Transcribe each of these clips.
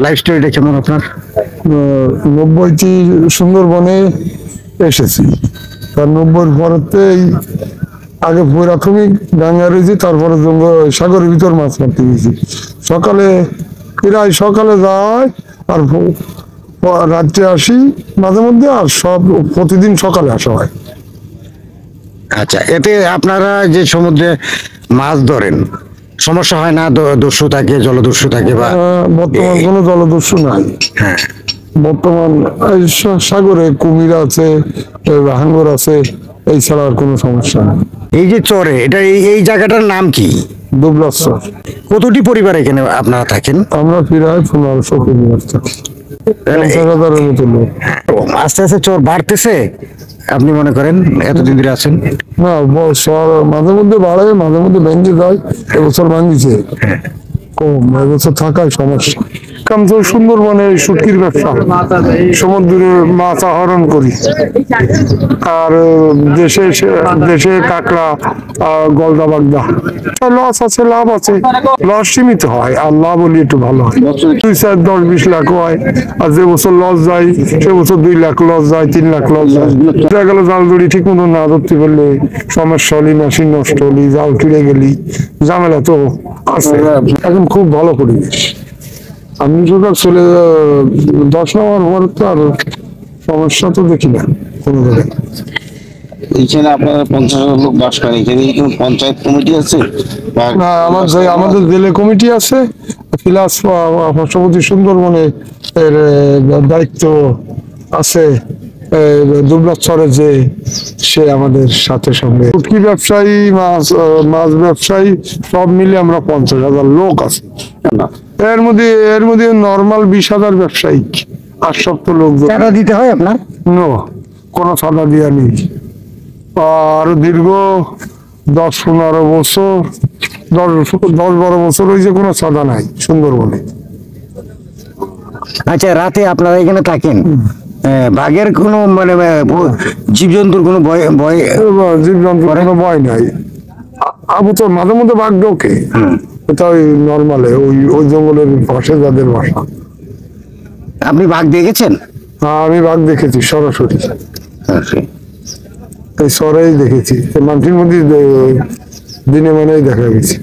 Life স্টোরিটা কেমন আপনার? 90টি সুন্দরবনে এসেছি। তার 90-র পরেতেই আগে প্রাথমিক ডাঙ্গা রয়েছি, তারপরে সাগরের ভিতর মাছ মারতে গেছি। সকালে যায় আর রাত্রে আসি মাঝে মধ্যে, আর সব প্রতিদিন সকালে আসা হয়। আচ্ছা, এতে আপনারা যে সমুদ্রে মাছ ধরেন সমস্যা হয় না? দস্যু থাকে, জলদস্যু থাকে বা বর্তমান কোনো জলদস্যু নাই। হ্যাঁ, বর্তমান এই সাগরে কুমির আছে, হাঙ্গর আছে, এই ছাড়া আর কোনো সমস্যা নেই। এই যে চরে, এটা এই জায়গাটার নাম কি? দুবলাশ্বর। কতটি পরিবার এখানে আপনারা থাকেন? আমরা প্রায় 1500 পরিবার থাকি, 50,000-এর মতো লোক। আস্তে আস্তে চর বাড়তেছে আপনি মনে করেন এতদিন ধরে আছেন? না, মাঝে মধ্যে বাড়ে, মাঝে মধ্যে ভেঙে যায়। এবছর ভাঙিছে কম, এবছর থাকায় সমস্যা। কারণ তো সুন্দরবনে শুটকির ব্যবসা, সমুদ্রে মাছ আহরণ করি, আর দেশে কাঁকড়া, গলদা বাগদা, লস আছে লাভ আছে। লস সীমিত হয় আর লাভ হলে একটু ভালো হয়। 2, 4, 10, 20 লাখ হয়, আর যে বছর লস যায় সে বছর 2 লাখ লস যায়, 3 লাখ লস যায়। দেখা গেল জাল দড়ি ঠিক মতো না ধরতে পারলে সমস্যা হলি, মেশিন নষ্ট হলি, জাল ফিরে গেলি, ঝামেলা তো আছে। এখন খুব ভালো পরিবেশ। আমি যদি চলে 10 নম্বর পর তো আর সমস্যা তো দেখি না কোনো জায়গায়। এখানে আপনারা 50,000 লোক বাস করেন, এখানে কি কোনো পঞ্চায়েত কমিটি আছে? না, আমাদের জেলে কমিটি আছে, প্লাস পার্শ্ববর্তী সুন্দরবনে এর দায়িত্ব আছে দুবলাশ্বরে, যে সে আমাদের সাথে সঙ্গে শুটকি ব্যবসায়ী, মাছ ব্যবসায়ী সব মিলে আমরা 50,000 লোক আছে। এর মধ্যে নর্মাল 20,000 ব্যবসায়িক, আর সব তো লোক চাঁদা দিতে হয় আপনার? নো, কোনো চাঁদা দেওয়া নেই। আর দীর্ঘ 10-15 বছর, 10-12 বছর হয়েছে কোনো চাঁদা নাই সুন্দরবনে। আচ্ছা, রাতে আপনারা এখানে থাকেন, বাঘের কোনো মানে জীবজন্তুর কোনো ভয়? জীবজন্তুর কোনো ভয় নাই। তো মাঝে মধ্যে বাঘ ঢোকে, এটা ওই নর্মালে ওই জঙ্গলের পাশে যাদের বাসা। আপনি বাঘ দেখেছেন? আমি বাঘ দেখেছি সরাসরি, এই শহরেই দেখেছি, মাটির মধ্যে দিনে মানেই দেখা গেছে।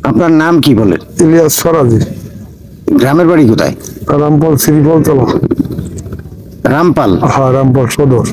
আপনার নাম কি বলেন? ইলিয়াস ফরাজি। গ্রামের বাড়ি কোথায়? রামপাল, শ্রীফলতলা। রামপাল? হ্যাঁ, রামপাল সদর।